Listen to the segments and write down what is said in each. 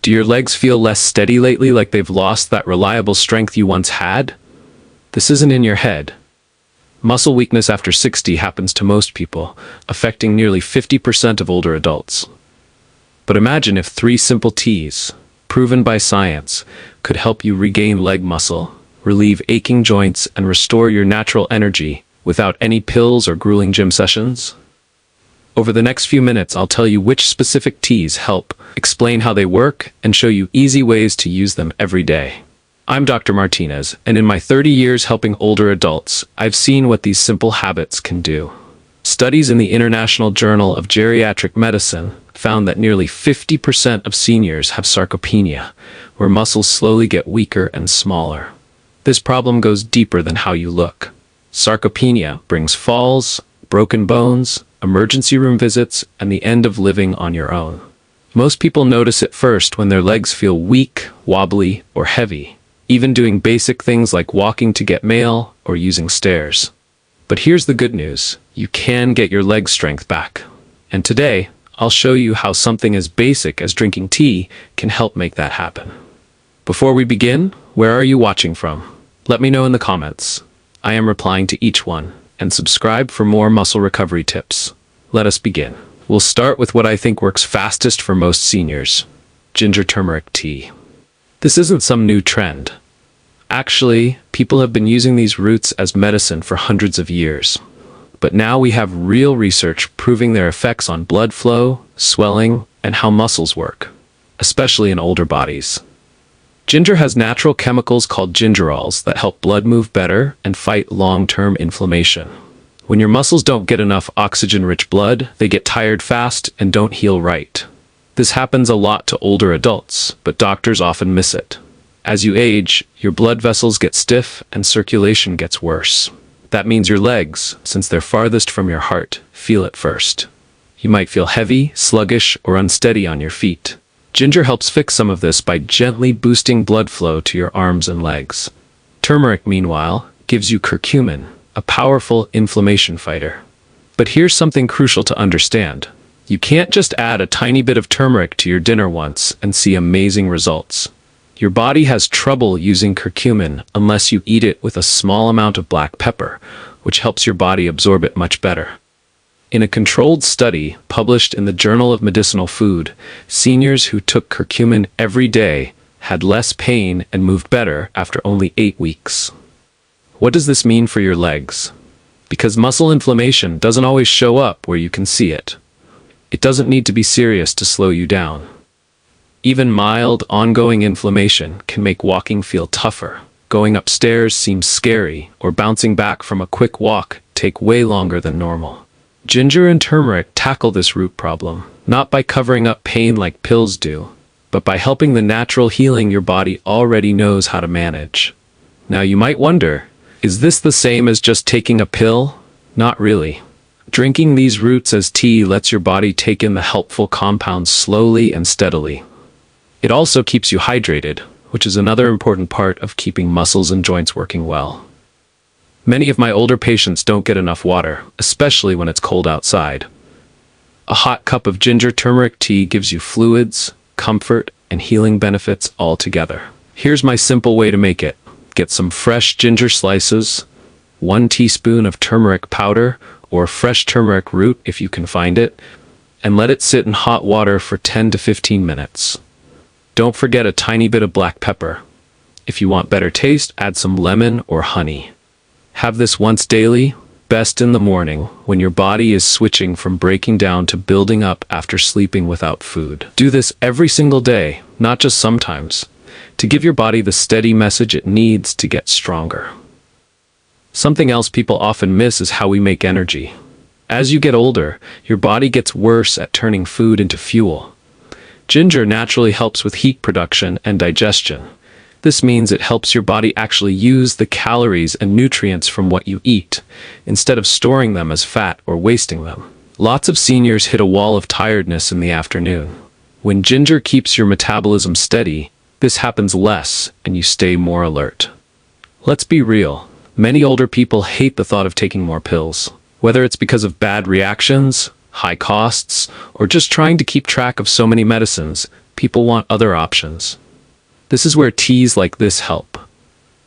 Do your legs feel less steady lately, like they've lost that reliable strength you once had? This isn't in your head. Muscle weakness after 60 happens to most people, affecting nearly 50% of older adults. But imagine if 3 simple T's, proven by science, could help you regain leg muscle, relieve aching joints, and restore your natural energy without any pills or grueling gym sessions. Over the next few minutes, I'll tell you which specific T's help, explain how they work, and show you easy ways to use them every day. I'm Dr. Martinez, and in my 30 years helping older adults, I've seen what these simple habits can do. Studies in the International Journal of Geriatric Medicine found that nearly 50% of seniors have sarcopenia, where muscles slowly get weaker and smaller. This problem goes deeper than how you look. Sarcopenia brings falls, broken bones, emergency room visits, and the end of living on your own. Most people notice it first when their legs feel weak, wobbly, or heavy, even doing basic things like walking to get mail or using stairs. But here's the good news: you can get your leg strength back. And today, I'll show you how something as basic as drinking tea can help make that happen. Before we begin, where are you watching from? Let me know in the comments. I am replying to each one. And subscribe for more muscle recovery tips. Let us begin. We'll start with what I think works fastest for most seniors: ginger turmeric tea. This isn't some new trend. Actually, people have been using these roots as medicine for hundreds of years. But now we have real research proving their effects on blood flow, swelling, and how muscles work, especially in older bodies. Ginger has natural chemicals called gingerols that help blood move better and fight long-term inflammation. When your muscles don't get enough oxygen-rich blood, they get tired fast and don't heal right. This happens a lot to older adults, but doctors often miss it. As you age, your blood vessels get stiff and circulation gets worse. That means your legs, since they're farthest from your heart, feel it first. You might feel heavy, sluggish, or unsteady on your feet. Ginger helps fix some of this by gently boosting blood flow to your arms and legs. Turmeric, meanwhile, gives you curcumin, a powerful inflammation fighter. But here's something crucial to understand. You can't just add a tiny bit of turmeric to your dinner once and see amazing results. Your body has trouble using curcumin unless you eat it with a small amount of black pepper, which helps your body absorb it much better. In a controlled study published in the Journal of Medicinal Food, seniors who took curcumin every day had less pain and moved better after only 8 weeks. What does this mean for your legs? Because muscle inflammation doesn't always show up where you can see it. It doesn't need to be serious to slow you down. Even mild, ongoing inflammation can make walking feel tougher. Going upstairs seems scary, or bouncing back from a quick walk take way longer than normal. Ginger and turmeric tackle this root problem, not by covering up pain like pills do, but by helping the natural healing your body already knows how to manage. Now you might wonder, is this the same as just taking a pill? Not really. Drinking these roots as tea lets your body take in the helpful compounds slowly and steadily. It also keeps you hydrated, which is another important part of keeping muscles and joints working well. Many of my older patients don't get enough water, especially when it's cold outside. A hot cup of ginger turmeric tea gives you fluids, comfort, and healing benefits all together. Here's my simple way to make it. Get some fresh ginger slices, 1 teaspoon of turmeric powder, or fresh turmeric root if you can find it, and let it sit in hot water for 10 to 15 minutes. Don't forget a tiny bit of black pepper. If you want better taste, add some lemon or honey. Have this once daily, best in the morning, when your body is switching from breaking down to building up after sleeping without food. Do this every single day, not just sometimes, to give your body the steady message it needs to get stronger. Something else people often miss is how we make energy. As you get older, your body gets worse at turning food into fuel. Ginger naturally helps with heat production and digestion. This means it helps your body actually use the calories and nutrients from what you eat, instead of storing them as fat or wasting them. Lots of seniors hit a wall of tiredness in the afternoon. When ginger keeps your metabolism steady, this happens less and you stay more alert. Let's be real. Many older people hate the thought of taking more pills. Whether it's because of bad reactions, high costs, or just trying to keep track of so many medicines, people want other options. This is where teas like this help.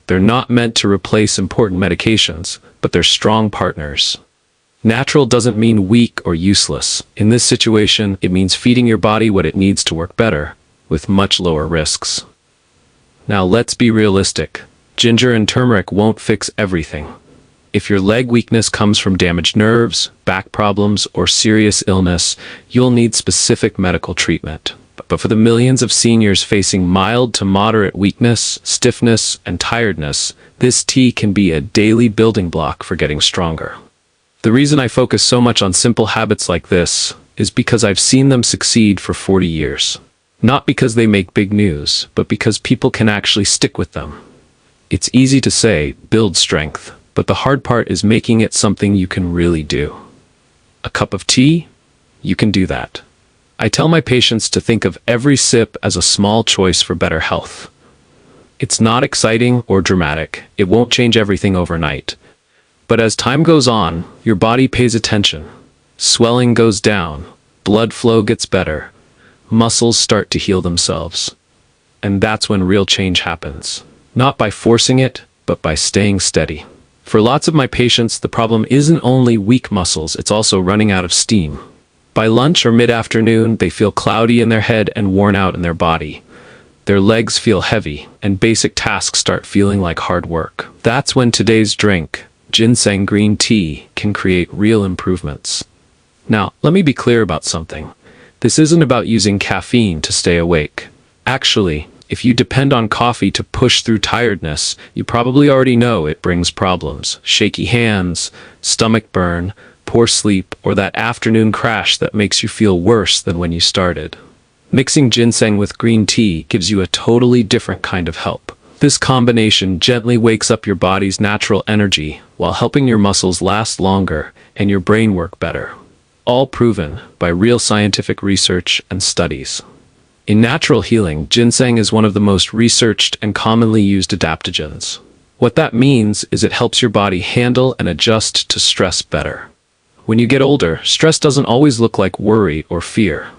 They're not meant to replace important medications, but they're strong partners. Natural doesn't mean weak or useless. In this situation, it means feeding your body what it needs to work better, with much lower risks. Now let's be realistic. Ginger and turmeric won't fix everything. If your leg weakness comes from damaged nerves, back problems, or serious illness, you'll need specific medical treatment. But for the millions of seniors facing mild to moderate weakness, stiffness, and tiredness, this tea can be a daily building block for getting stronger. The reason I focus so much on simple habits like this is because I've seen them succeed for 40 years. Not because they make big news, but because people can actually stick with them. It's easy to say, build strength, but the hard part is making it something you can really do. A cup of tea? You can do that. I tell my patients to think of every sip as a small choice for better health. It's not exciting or dramatic. It won't change everything overnight. But as time goes on, your body pays attention. Swelling goes down, blood flow gets better, muscles start to heal themselves. And that's when real change happens. Not by forcing it, but by staying steady. For lots of my patients, the problem isn't only weak muscles, it's also running out of steam. By lunch or mid-afternoon, they feel cloudy in their head and worn out in their body. Their legs feel heavy, and basic tasks start feeling like hard work. That's when today's drink, ginseng green tea, can create real improvements. Now, let me be clear about something. This isn't about using caffeine to stay awake. Actually, if you depend on coffee to push through tiredness, you probably already know it brings problems. Shaky hands, stomach burn, poor sleep, or that afternoon crash that makes you feel worse than when you started. Mixing ginseng with green tea gives you a totally different kind of help. This combination gently wakes up your body's natural energy while helping your muscles last longer and your brain work better. All proven by real scientific research and studies. In natural healing, ginseng is one of the most researched and commonly used adaptogens. What that means is it helps your body handle and adjust to stress better. When you get older, stress doesn't always look like worry or fear.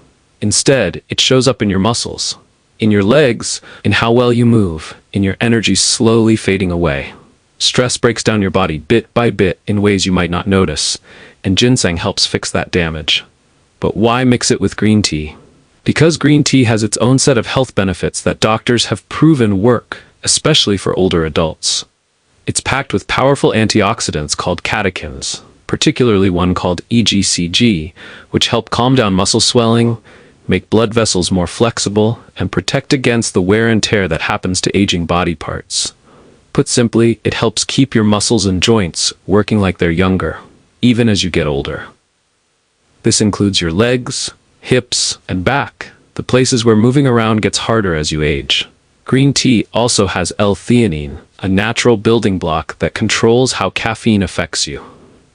Instead, it shows up in your muscles, in your legs, in how well you move, in your energy slowly fading away. Stress breaks down your body bit by bit in ways you might not notice, and ginseng helps fix that damage. But why mix it with green tea? Because green tea has its own set of health benefits that doctors have proven work, especially for older adults. It's packed with powerful antioxidants called catechins, particularly one called EGCG, which help calm down muscle swelling, make blood vessels more flexible, and protect against the wear and tear that happens to aging body parts. Put simply, it helps keep your muscles and joints working like they're younger, even as you get older. This includes your legs, hips, and back, the places where moving around gets harder as you age. Green tea also has L-theanine, a natural building block that controls how caffeine affects you.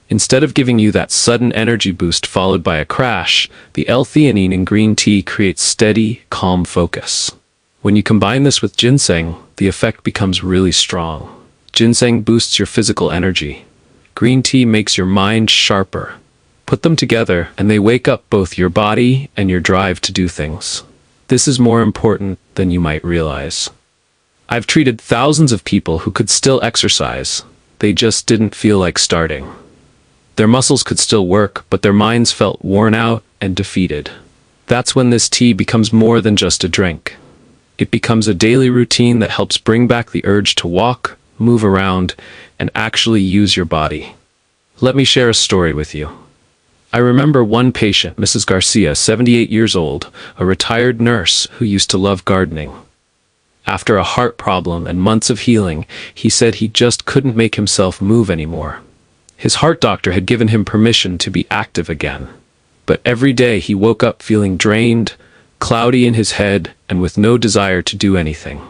Instead of giving you that sudden energy boost followed by a crash, the L-theanine in green tea creates steady, calm focus. When you combine this with ginseng, the effect becomes really strong. Ginseng boosts your physical energy. Green tea makes your mind sharper. Put them together, and they wake up both your body and your drive to do things. This is more important than you might realize. I've treated thousands of people who could still exercise. They just didn't feel like starting. Their muscles could still work, but their minds felt worn out and defeated. That's when this tea becomes more than just a drink. It becomes a daily routine that helps bring back the urge to walk, move around, and actually use your body. Let me share a story with you. I remember one patient, Mrs. Garcia, 78 years old, a retired nurse who used to love gardening. After a heart problem and months of healing, he said he just couldn't make himself move anymore. His heart doctor had given him permission to be active again. But every day he woke up feeling drained, cloudy in his head, and with no desire to do anything.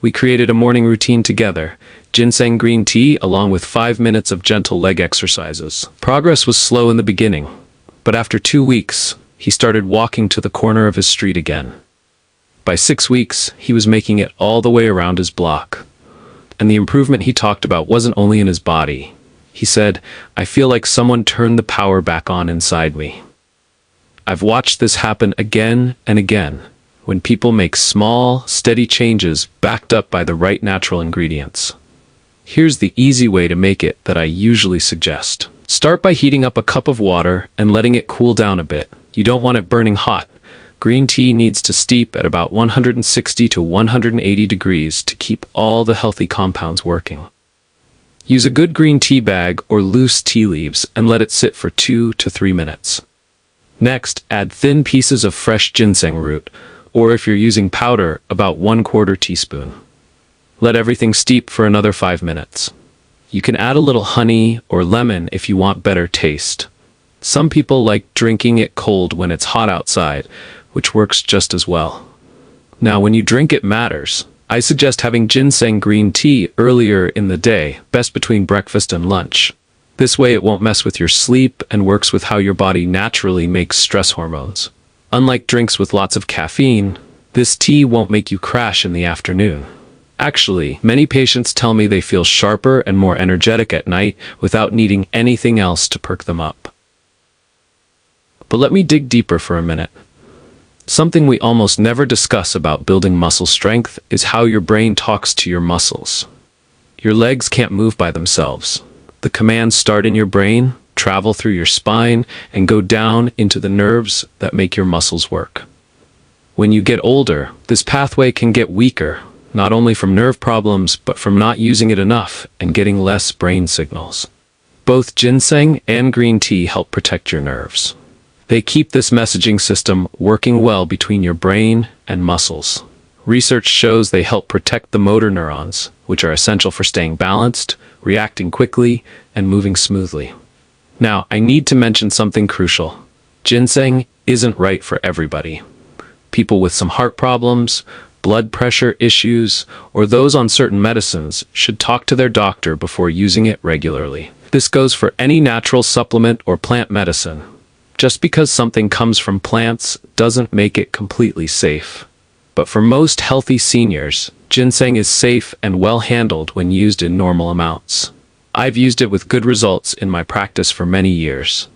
We created a morning routine together, ginseng green tea along with 5 minutes of gentle leg exercises. Progress was slow in the beginning, but after 2 weeks, he started walking to the corner of his street again. By 6 weeks, he was making it all the way around his block. And the improvement he talked about wasn't only in his body. He said, "I feel like someone turned the power back on inside me." I've watched this happen again and again when people make small, steady changes backed up by the right natural ingredients. Here's the easy way to make it that I usually suggest. Start by heating up a cup of water and letting it cool down a bit. You don't want it burning hot. Green tea needs to steep at about 160 to 180 degrees to keep all the healthy compounds working. Use a good green tea bag or loose tea leaves and let it sit for 2 to 3 minutes. Next, add thin pieces of fresh ginseng root, or if you're using powder, about 1/4 teaspoon. Let everything steep for another 5 minutes. You can add a little honey or lemon if you want better taste. Some people like drinking it cold when it's hot outside, which works just as well. Now, when you drink it matters. I suggest having ginseng green tea earlier in the day, best between breakfast and lunch. This way it won't mess with your sleep and works with how your body naturally makes stress hormones. Unlike drinks with lots of caffeine, this tea won't make you crash in the afternoon. Actually, many patients tell me they feel sharper and more energetic at night without needing anything else to perk them up. But let me dig deeper for a minute. Something we almost never discuss about building muscle strength is how your brain talks to your muscles. Your legs can't move by themselves. The commands start in your brain, travel through your spine, and go down into the nerves that make your muscles work. When you get older, this pathway can get weaker, not only from nerve problems, but from not using it enough and getting less brain signals. Both ginseng and green tea help protect your nerves. They keep this messaging system working well between your brain and muscles. Research shows they help protect the motor neurons, which are essential for staying balanced, reacting quickly, and moving smoothly. Now, I need to mention something crucial. Ginseng isn't right for everybody. People with some heart problems, blood pressure issues, or those on certain medicines should talk to their doctor before using it regularly. This goes for any natural supplement or plant medicine. Just because something comes from plants doesn't make it completely safe. But for most healthy seniors, ginseng is safe and well handled when used in normal amounts. I've used it with good results in my practice for many years.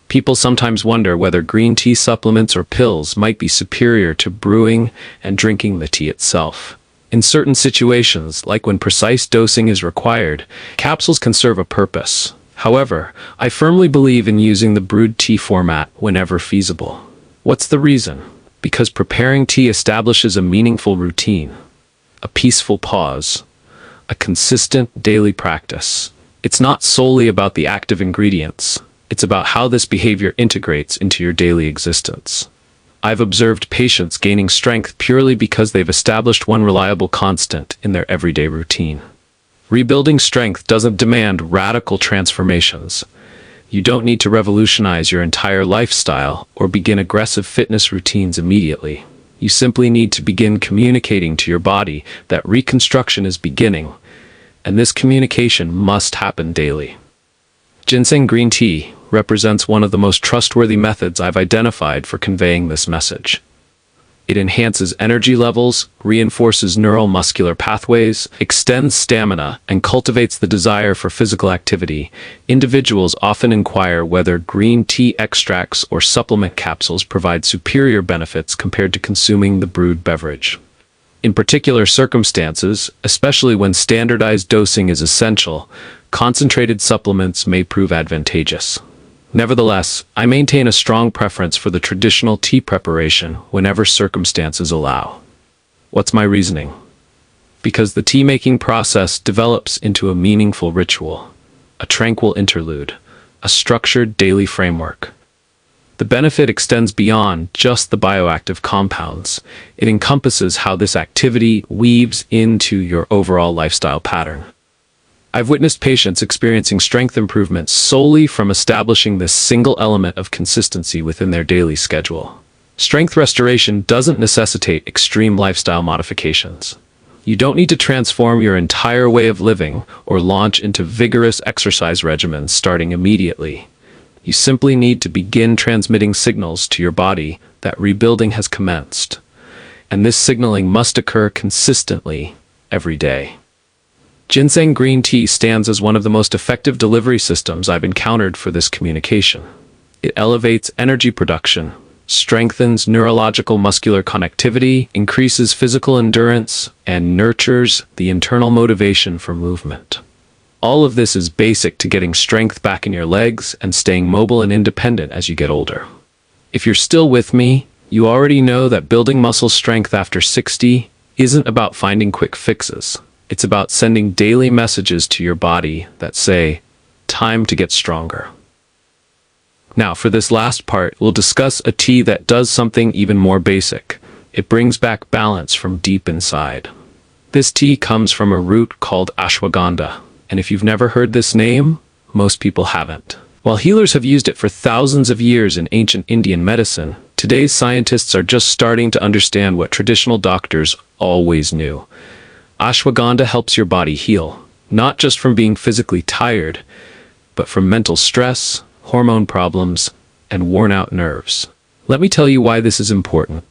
People sometimes wonder whether green tea supplements or pills might be superior to brewing and drinking the tea itself. In certain situations, like when precise dosing is required, capsules can serve a purpose. However, I firmly believe in using the brewed tea format whenever feasible. What's the reason? Because preparing tea establishes a meaningful routine, a peaceful pause, a consistent daily practice. It's not solely about the active ingredients. It's about how this behavior integrates into your daily existence. I've observed patients gaining strength purely because they've established one reliable constant in their everyday routine. Rebuilding strength doesn't demand radical transformations. You don't need to revolutionize your entire lifestyle or begin aggressive fitness routines immediately. You simply need to begin communicating to your body that reconstruction is beginning, and this communication must happen daily. Ginseng green tea represents one of the most trustworthy methods I've identified for conveying this message. It enhances energy levels, reinforces neuromuscular pathways, extends stamina, and cultivates the desire for physical activity. Individuals often inquire whether green tea extracts or supplement capsules provide superior benefits compared to consuming the brewed beverage. In particular circumstances, especially when standardized dosing is essential, concentrated supplements may prove advantageous. Nevertheless, I maintain a strong preference for the traditional tea preparation whenever circumstances allow. What's my reasoning? Because the tea-making process develops into a meaningful ritual, a tranquil interlude, a structured daily framework. The benefit extends beyond just the bioactive compounds. It encompasses how this activity weaves into your overall lifestyle pattern. I've witnessed patients experiencing strength improvements solely from establishing this single element of consistency within their daily schedule. Strength restoration doesn't necessitate extreme lifestyle modifications. You don't need to transform your entire way of living or launch into vigorous exercise regimens starting immediately. You simply need to begin transmitting signals to your body that rebuilding has commenced. And this signaling must occur consistently every day. Ginseng green tea stands as one of the most effective delivery systems I've encountered for this communication. It elevates energy production, strengthens neurological muscular connectivity, increases physical endurance, and nurtures the internal motivation for movement. All of this is basic to getting strength back in your legs and staying mobile and independent as you get older. If you're still with me, you already know that building muscle strength after 60 isn't about finding quick fixes. It's about sending daily messages to your body that say, time to get stronger. Now, for this last part, we'll discuss a tea that does something even more basic. It brings back balance from deep inside. This tea comes from a root called ashwagandha, and if you've never heard this name, most people haven't. While healers have used it for thousands of years in ancient Indian medicine, today's scientists are just starting to understand what traditional doctors always knew. Ashwagandha helps your body heal, not just from being physically tired, but from mental stress, hormone problems, and worn-out nerves. Let me tell you why this is important.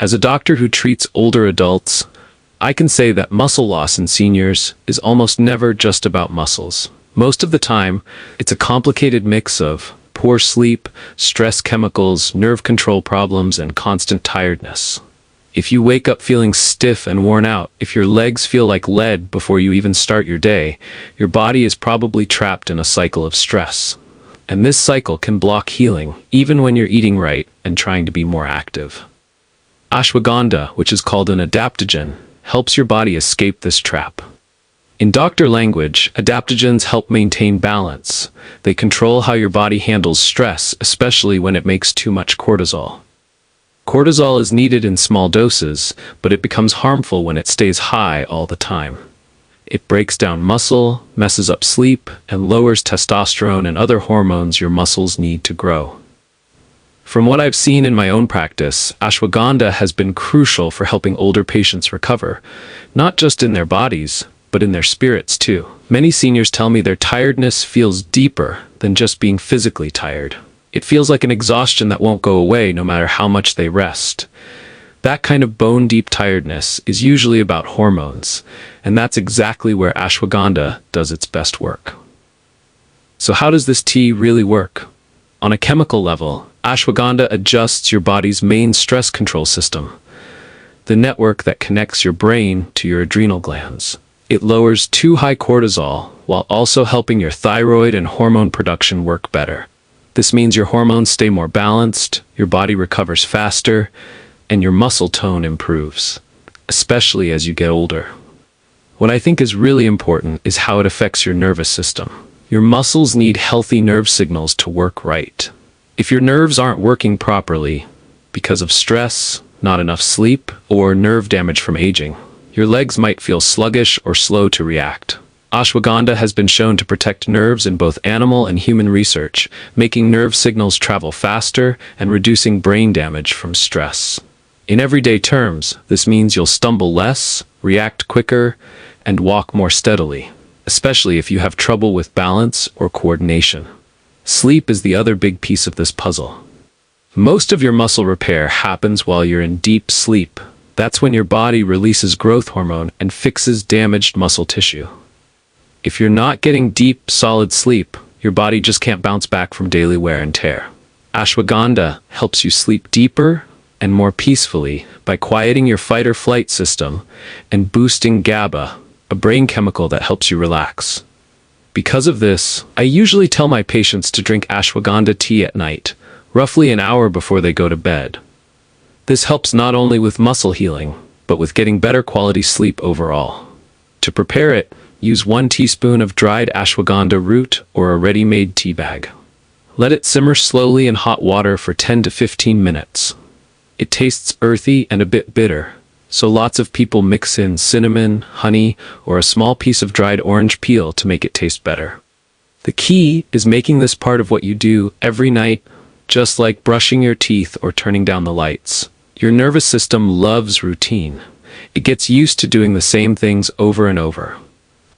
As a doctor who treats older adults, I can say that muscle loss in seniors is almost never just about muscles. Most of the time, it's a complicated mix of poor sleep, stress chemicals, nerve control problems, and constant tiredness. If you wake up feeling stiff and worn out, if your legs feel like lead before you even start your day, your body is probably trapped in a cycle of stress. And this cycle can block healing, even when you're eating right and trying to be more active. Ashwagandha, which is called an adaptogen, helps your body escape this trap. In doctor language, adaptogens help maintain balance. They control how your body handles stress, especially when it makes too much cortisol. Cortisol is needed in small doses, but it becomes harmful when it stays high all the time. It breaks down muscle, messes up sleep, and lowers testosterone and other hormones your muscles need to grow. From what I've seen in my own practice, ashwagandha has been crucial for helping older patients recover, not just in their bodies, but in their spirits too. Many seniors tell me their tiredness feels deeper than just being physically tired. It feels like an exhaustion that won't go away no matter how much they rest. That kind of bone-deep tiredness is usually about hormones, and that's exactly where ashwagandha does its best work. So how does this tea really work? On a chemical level, ashwagandha adjusts your body's main stress control system, the network that connects your brain to your adrenal glands. It lowers too high cortisol while also helping your thyroid and hormone production work better. This means your hormones stay more balanced, your body recovers faster, and your muscle tone improves, especially as you get older. What I think is really important is how it affects your nervous system. Your muscles need healthy nerve signals to work right. If your nerves aren't working properly because of stress, not enough sleep, or nerve damage from aging, your legs might feel sluggish or slow to react. Ashwagandha has been shown to protect nerves in both animal and human research, making nerve signals travel faster and reducing brain damage from stress. In everyday terms, this means you'll stumble less, react quicker, and walk more steadily, especially if you have trouble with balance or coordination. Sleep is the other big piece of this puzzle. Most of your muscle repair happens while you're in deep sleep. That's when your body releases growth hormone and fixes damaged muscle tissue. If you're not getting deep, solid sleep, your body just can't bounce back from daily wear and tear. Ashwagandha helps you sleep deeper and more peacefully by quieting your fight or flight system and boosting GABA, a brain chemical that helps you relax. Because of this, I usually tell my patients to drink ashwagandha tea at night, roughly an hour before they go to bed. This helps not only with muscle healing, but with getting better quality sleep overall. To prepare it, use 1 teaspoon of dried ashwagandha root or a ready-made tea bag. Let it simmer slowly in hot water for 10 to 15 minutes. It tastes earthy and a bit bitter, so lots of people mix in cinnamon, honey, or a small piece of dried orange peel to make it taste better. The key is making this part of what you do every night, just like brushing your teeth or turning down the lights. Your nervous system loves routine. It gets used to doing the same things over and over.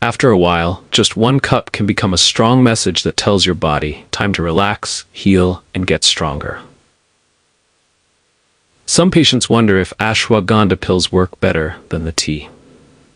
After a while, just 1 cup can become a strong message that tells your body, time to relax, heal, and get stronger. Some patients wonder if ashwagandha pills work better than the tea.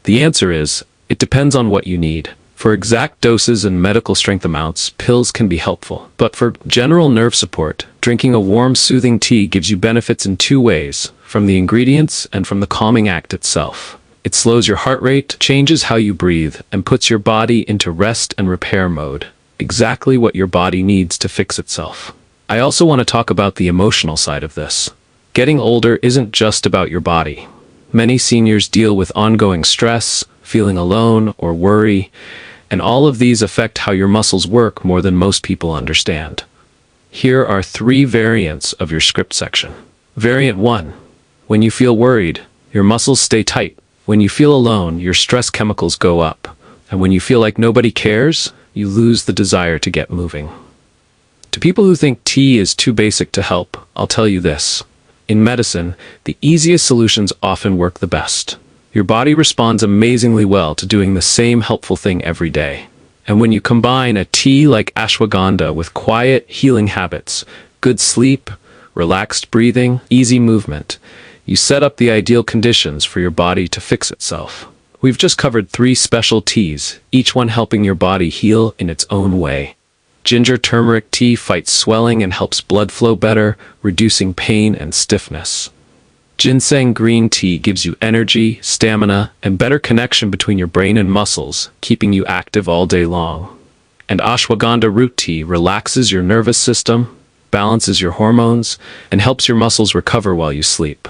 The answer is, it depends on what you need. For exact doses and medical strength amounts, pills can be helpful. But for general nerve support, drinking a warm, soothing tea gives you benefits in two ways, from the ingredients and from the calming act itself. It slows your heart rate, changes how you breathe, and puts your body into rest and repair mode. Exactly what your body needs to fix itself. I also want to talk about the emotional side of this. Getting older isn't just about your body. Many seniors deal with ongoing stress, feeling alone, or worry, and all of these affect how your muscles work more than most people understand. Here are 3 variants of your script section. Variant 1. When you feel worried, your muscles stay tight. When you feel alone, your stress chemicals go up. And when you feel like nobody cares, you lose the desire to get moving. To people who think tea is too basic to help, I'll tell you this. In medicine, the easiest solutions often work the best. Your body responds amazingly well to doing the same helpful thing every day. And when you combine a tea like ashwagandha with quiet, healing habits, good sleep, relaxed breathing, easy movement, you set up the ideal conditions for your body to fix itself. We've just covered 3 special teas, each one helping your body heal in its own way. Ginger turmeric tea fights swelling and helps blood flow better, reducing pain and stiffness. Ginseng green tea gives you energy, stamina, and better connection between your brain and muscles, keeping you active all day long. And ashwagandha root tea relaxes your nervous system, balances your hormones, and helps your muscles recover while you sleep.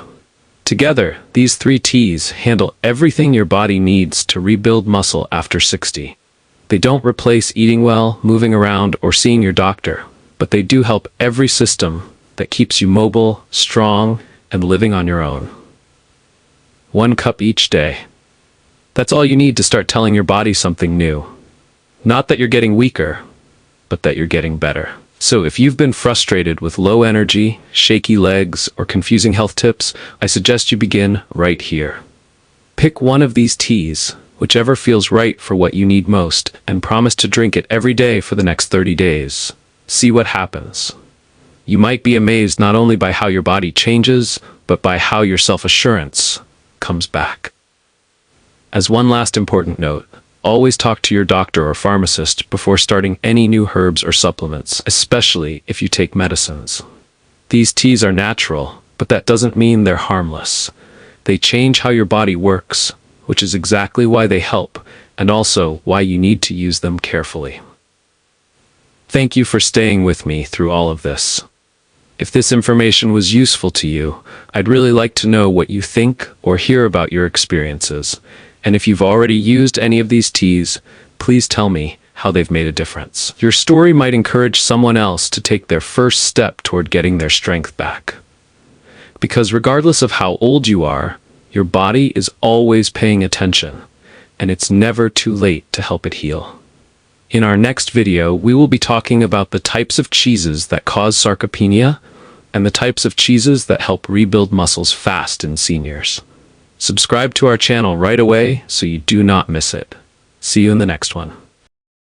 Together, these 3 teas handle everything your body needs to rebuild muscle after 60. They don't replace eating well, moving around, or seeing your doctor, but they do help every system that keeps you mobile, strong, and living on your own. 1 cup each day. That's all you need to start telling your body something new. Not that you're getting weaker, but that you're getting better. So if you've been frustrated with low energy, shaky legs, or confusing health tips, I suggest you begin right here. Pick one of these teas, whichever feels right for what you need most, and promise to drink it every day for the next 30 days. See what happens. You might be amazed not only by how your body changes, but by how your self-assurance comes back. As one last important note, always talk to your doctor or pharmacist before starting any new herbs or supplements, especially if you take medicines. These teas are natural, but that doesn't mean they're harmless. They change how your body works, which is exactly why they help, and also why you need to use them carefully. Thank you for staying with me through all of this. If this information was useful to you, I'd really like to know what you think or hear about your experiences. And if you've already used any of these teas, please tell me how they've made a difference. Your story might encourage someone else to take their first step toward getting their strength back. Because regardless of how old you are, your body is always paying attention, and it's never too late to help it heal. In our next video, we will be talking about the types of cheeses that cause sarcopenia and the types of cheeses that help rebuild muscles fast in seniors. Subscribe to our channel right away so you do not miss it. See you in the next one.